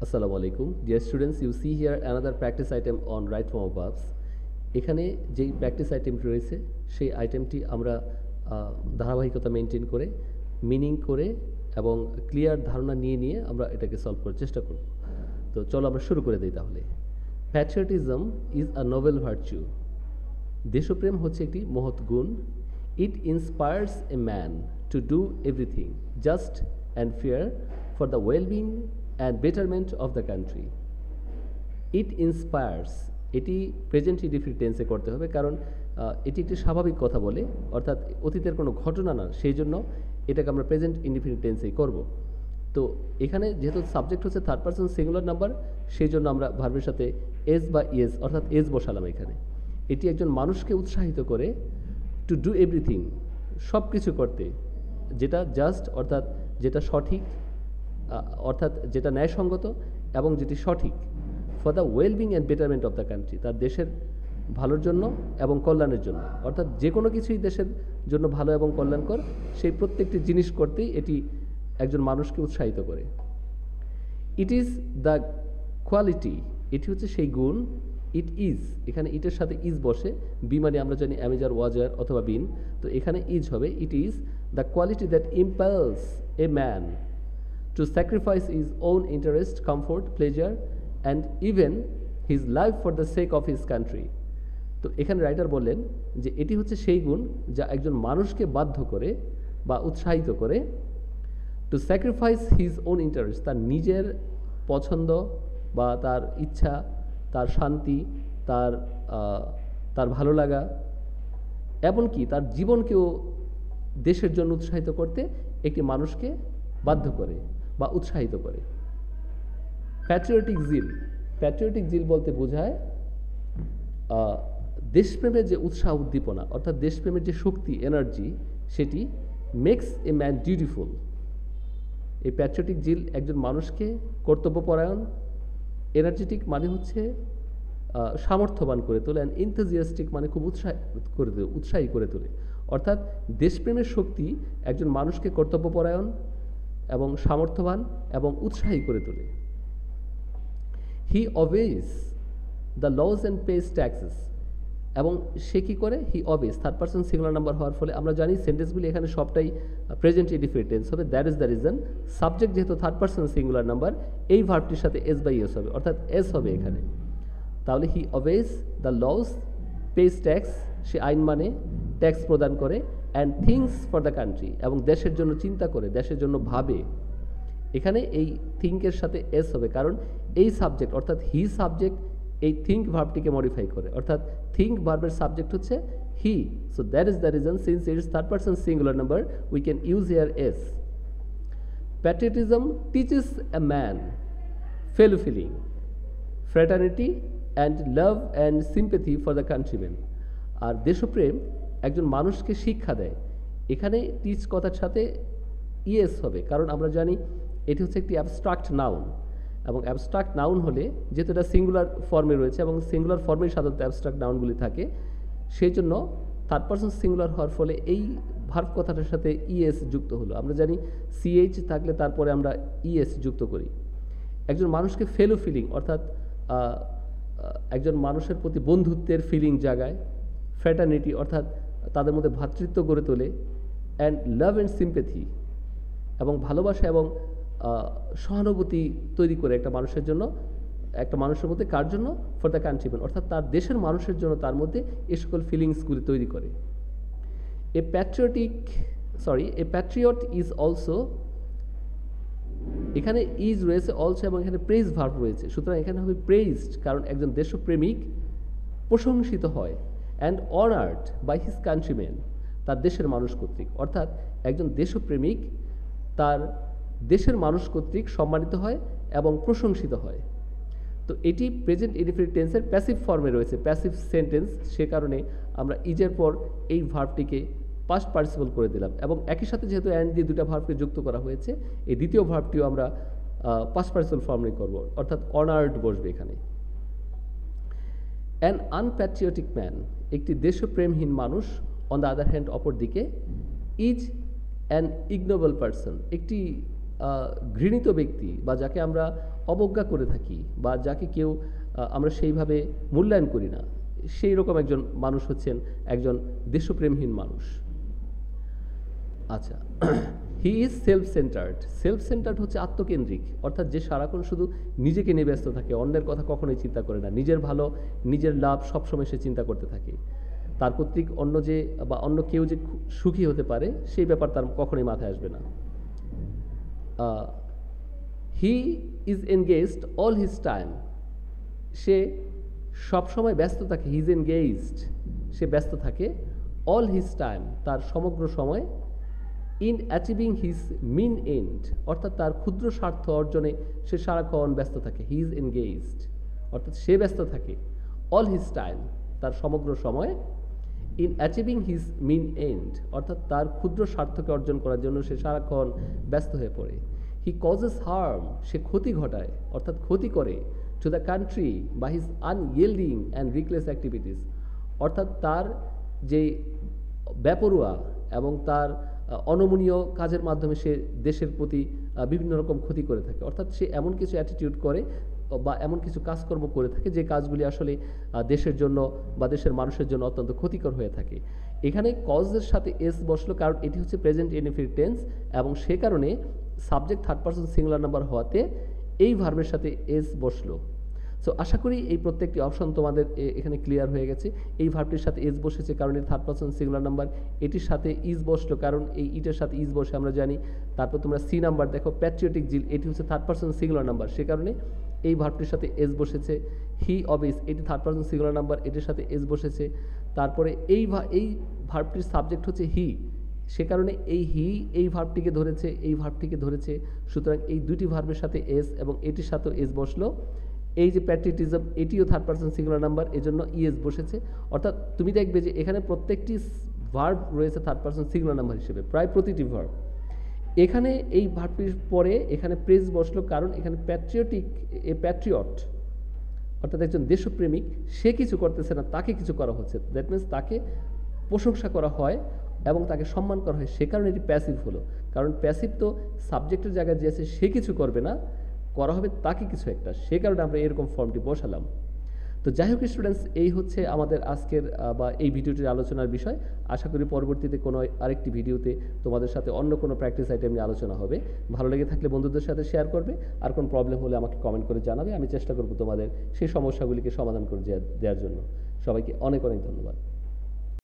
Assalamu alaikum. Dear students, you see here another practice item on right form of verbs. এখানে যেই practice আইটেমটি রয়েছে সেই আইটেমটি আমরা ধারাবাহিকতা মেনটেন করে মিনিং করে এবং ক্লিয়ার ধারণা নিয়ে আমরা এটাকে সলভ করার চেষ্টা করব। তো চলো আমরা শুরু করে দিই তাহলে। Patriotism is a noble virtue. দেশপ্রেম হচ্ছে একটি মহৎ গুণ। It inspires a man to do everything just and fair for the welfare and betterment of the country. It inspires, এটি প্রেজেন্ট ইনডিফিনিট টেন্সে করতে হবে, কারণ এটি একটি স্বাভাবিক কথা বলে, অর্থাৎ অতীতের কোনো ঘটনা না, সেই জন্য এটাকে আমরা প্রেজেন্ট ইনডিফিনিট টেন্সেই করব। তো এখানে যেহেতু সাবজেক্ট হচ্ছে থার্ড পারসন সিঙ্গুলার নাম্বার, সেই জন্য আমরা ভার্বের সাথে এস বা ইয়েস অর্থাৎ এস বসালাম এখানে। এটি একজন মানুষকে উৎসাহিত করে টু ডু এভরিথিং, সব কিছু করতে, যেটা জাস্ট অর্থাৎ যেটা সঠিক, অর্থাৎ যেটা ন্যায়সঙ্গত এবং যেটি সঠিক, for the welfare and betterment of the country, তার দেশের ভালোর জন্য এবং কল্যাণের জন্য, অর্থাৎ যে কোনো কিছুই দেশের জন্য ভালো এবং কল্যাণকর, সেই প্রত্যেকটি জিনিস করতেই এটি একজন মানুষকে উৎসাহিত করে। ইট ইজ দ্য কোয়ালিটি, এটি হচ্ছে সেই গুণ। ইট ইজ, এখানে ইটের সাথে ইজ বসে, বি মানে আমরা জানি অ্যামেজার ওয়াজার অথবা বিন, তো এখানে ইজ হবে। It is the quality that impulse a man to sacrifice his own interest, comfort, pleasure, and even his life for the sake of his country. তো এখানে রাইটার বললেন যে এটি হচ্ছে সেই গুণ যা একজন মানুষকে বাধ্য করে বা উৎসাহিত করে to sacrifice his own interest, তার নিজের পছন্দ বা তার ইচ্ছা, তার শান্তি, তার তার ভালো লাগা, এমনকি তার জীবনকেও দেশের জন্য উৎসাহিত করতে একটি মানুষকে বাধ্য করে বা উৎসাহিত করে। প্যাট্রিয়টিক জিল, প্যাট্রিয়টিক জিল বলতে বোঝায় দেশপ্রেমের যে উৎসাহ উদ্দীপনা, অর্থাৎ দেশপ্রেমের যে শক্তি, এনার্জি, সেটি মেক্স এ ম্যান ডিউটিফুল। এই প্যাট্রিয়টিক জিল একজন মানুষকে কর্তব্যপরায়ণ, এনার্জেটিক মানে হচ্ছে সামর্থ্যবান করে তোলে, অ্যান্ড এনথুজিয়াস্টিক মানে খুব উৎসাহী করে তোলে। অর্থাৎ দেশপ্রেমের শক্তি একজন মানুষকে কর্তব্যপরায়ণ এবং সামর্থ্যবান এবং উৎসাহী করে তোলে। He obeys the laws and pays taxes, এবং সে কী করে? He obeys, third person singular number হওয়ার ফলে আমরা জানি সেন্টেন্সগুলি এখানে সবটাই প্রেজেন্ট ইনডিফিনিট টেন্স হবে। That is the reason, subject যেহেতু থার্ড পারসন সিঙ্গুলার নাম্বার, এই ভার্বটির সাথে এস বাই এস হবে, অর্থাৎ এস হবে এখানে। তাহলে he obeys the laws, pays tax, সে আইন মানে, ট্যাক্স প্রদান করে, and thinks for the country, এবং দেশের জন্য চিন্তা করে, দেশের জন্য ভাবে। এখানে এই থিঙ্কের সাথে এস হবে, কারণ এই সাবজেক্ট অর্থাৎ হি সাবজেক্ট এই থিঙ্ক ভার্বটিকে মডিফাই করে, অর্থাৎ থিঙ্ক ভার্বের সাবজেক্ট হচ্ছে he. So that is the reason, since it is third person singular number, we can use here S. Patriotism teaches a man fellow feeling, fraternity and love and sympathy for the countryman. আর দেশপ্রেম একজন মানুষকে শিক্ষা দেয়। এখানে teach কথার সাথে ES হবে, কারণ আমরা জানি এটি হচ্ছে একটি অ্যাবস্ট্রাক্ট নাউন, এবং অ্যাবস্ট্রাক্ট নাউন হলে যেহেতু এটা সিঙ্গুলার ফর্মে রয়েছে এবং সিঙ্গুলার ফর্মেই সাধারণত অ্যাবস্ট্রাক্ট নাউনগুলি থাকে, সেই জন্য থার্ড পারসন সিঙ্গুলার হওয়ার ফলে এই ভার্ব কথাটার সাথে ইএস যুক্ত হলো। আমরা জানি সিএইচ থাকলে তারপরে আমরা ইএস যুক্ত করি। একজন মানুষকে ফেলো ফিলিং, অর্থাৎ একজন মানুষের প্রতি বন্ধুত্বের ফিলিং জাগায়। ফ্র্যাটার্নিটি অর্থাৎ তাদের মধ্যে ভ্রাতৃত্ব গড়ে তোলে। অ্যান্ড লাভ অ্যান্ড সিম্প্যাথি, এবং ভালোবাসা এবং সহানুভূতি তৈরি করে একটা মানুষের জন্য, একটা মানুষের মধ্যে, কার জন্য? ফর দ্য কান্ট্রিম্যান, অর্থাৎ তার দেশের মানুষের জন্য তার মধ্যে এ সকল ফিলিংসগুলি তৈরি করে। এ প্যাট্রিয়ট ইজ অলসো, এখানে ইজ রয়েছে অলসো এবং এখানে প্রেইজ ভার্ব রয়েছে, সুতরাং এখানে হবে প্রেইজড, কারণ একজন দেশপ্রেমিক প্রশংসিত হয়, and honoured by his countryman, তার দেশের মানুষ কর্তৃক। অর্থাৎ একজন দেশপ্রেমিক তার দেশের মানুষ কর্তৃক সম্মানিত হয় এবং প্রশংসিত হয়। তো এটি প্রেজেন্ট ইনডিফিনিট টেন্সের প্যাসিভ ফর্মে রয়েছে, প্যাসিভ সেন্টেন্স, সে কারণে আমরা ইজের পর এই ভার্বটিকে পাস্ট পার্টিসিপল করে দিলাম, এবং একই সাথে যেহেতু অ্যান্ড দিয়ে দুটা ভার্বকে যুক্ত করা হয়েছে, এই দ্বিতীয় ভার্বটিও আমরা পাস্ট পার্টিসিপল ফর্মে করব, অর্থাৎ অনার্ড বসবে এখানে। অ্যান আনপ্যাট্রিয়টিক ম্যান, একটি দেশপ্রেমহীন মানুষ, অন দ্য আদার হ্যান্ড অপর দিকে, ইজ অ্যান ইগনোবল পারসন, একটি ঘৃণিত ব্যক্তি বা যাকে আমরা অবজ্ঞা করে থাকি বা যাকে কেউ আমরা সেইভাবে মূল্যায়ন করি না, সেই রকম একজন মানুষ হচ্ছেন একজন দেশপ্রেমহীন মানুষ। আচ্ছা, হি ইজ সেলফ সেন্টার্ড হচ্ছে আত্মকেন্দ্রিক, অর্থাৎ যে সারাক্ষণ শুধু নিজেকে নিয়ে ব্যস্ত থাকে, অন্যের কথা কখনোই চিন্তা করে না, নিজের ভালো নিজের লাভ সবসময় সে চিন্তা করতে থাকে। তার কর্তৃক অন্য যে বা অন্য কেউ যে সুখী হতে পারে সেই ব্যাপার তার কখনোই মাথায় আসবে না। He is engaged all his time, সে সবসময় ব্যস্ত থাকে। হি ইজ এনগেজড, সে ব্যস্ত থাকে। অল হিজ টাইম, তার সমগ্র সময়। In achieving his mean end, অর্থাৎ তার ক্ষুদ্র স্বার্থ অর্জনে সে সারাক্ষণ ব্যস্ত থাকে। হি ইজ এনগেজড, অর্থাৎ সে ব্যস্ত থাকে। অল হিজ টাইম, তার সমগ্র সময়। In achieving his mean end, অর্থাৎ তার ক্ষুদ্র স্বার্থকে অর্জন করার জন্য সে সারাক্ষণ ব্যস্ত হয়ে পড়ে। হি কজেস হার্ম, সে ক্ষতি ঘটায় অর্থাৎ ক্ষতি করে। To the country by his unyielding and reckless activities, অর্থাৎ তার যে বেপরোয়া এবং তার অনমনীয় কাজের মাধ্যমে সে দেশের প্রতি বিভিন্ন রকম ক্ষতি করে থাকে। অর্থাৎ সে এমন কিছু অ্যাটিটিউড করে বা এমন কিছু কাজকর্ম করে থাকে যে কাজগুলি আসলে দেশের জন্য বা দেশের মানুষের জন্য অত্যন্ত ক্ষতিকর হয়ে থাকে। এখানে কজের সাথে এস বসলো কারণ এটি হচ্ছে প্রেজেন্ট ইনডেফিনিট টেন্স এবং সে কারণে subject third person singular number হওয়াতে এই ভার্বের সাথে এস বসলো। সো আশা করি এই প্রত্যেকটি অপশন তোমাদের এখানে ক্লিয়ার হয়ে গেছে। এই ভার্বটির সাথে এস বসেছে কারণ এর থার্ড পারসন সিঙ্গুলার নাম্বার, এটির সাথে ইজ বসলো কারণ এই ইটের সাথে ইজ বসে আমরা জানি। তারপর তোমরা সি নাম্বার দেখো, প্যাট্রিয়টিক জিল, এটি হচ্ছে থার্ড পারসন সিঙ্গুলার নাম্বার, সে কারণে এই ভার্বটির সাথে এস বসেছে। হি অবিস, এটি থার্ড পারসন সিঙ্গুলার নাম্বার, এটির সাথে এস বসেছে। তারপরে এই ভার্বটির সাবজেক্ট হচ্ছে হি, সে কারণে এই ভার্বটিকে ধরেছে, এই ভার্বটিকে ধরেছে। সুতরাং এই দুটি ভার্বের সাথে এস এবং এটির সাথেও এস বসলো। এই যে প্যাট্রিয়টিজম, এটিও থার্ড পারসন সিঙ্গুলার নাম্বার, এজন্য ইএস বসেছে। অর্থাৎ তুমি দেখবে যে এখানে প্রত্যেকটি ভার্ব রয়েছে থার্ড পারসন সিঙ্গুলার নাম্বার হিসেবে, প্রায় প্রতিটি ভার্ব। এখানে এই ভার্বটির পরে এখানে প্রেজ বসলো কারণ এখানে প্যাট্রিয়ট অর্থাৎ একজন দেশপ্রেমিক, সে কিছু করতেছে না, তাকে কিছু করা হচ্ছে। দ্যাট মিনস তাকে প্রশংসা করা হয় এবং তাকে সম্মান করা হয়, সে কারণে এটি প্যাসিভ হলো। কারণ প্যাসিভ তো সাবজেক্টের জায়গায় যে আছে সে কিছু করবে না, করা হবে তাকে কিছু একটা, সে কারণে আমরা এরকম ফর্মটি বসালাম। তো যাই হোক স্টুডেন্টস, এই হচ্ছে আমাদের আজকের বা এই ভিডিওটির আলোচনার বিষয়। আশা করি পরবর্তীতে কোনো আরেকটি ভিডিওতে তোমাদের সাথে অন্য কোনো প্র্যাকটিস আইটেম নিয়ে আলোচনা হবে। ভালো লেগে থাকলে বন্ধুদের সাথে শেয়ার করবে, আর কোনো প্রবলেম হলে আমাকে কমেন্ট করে জানাবে, আমি চেষ্টা করব তোমাদের সেই সমস্যাগুলিকে সমাধান করে দেওয়ার জন্য। সবাইকে অনেক অনেক ধন্যবাদ।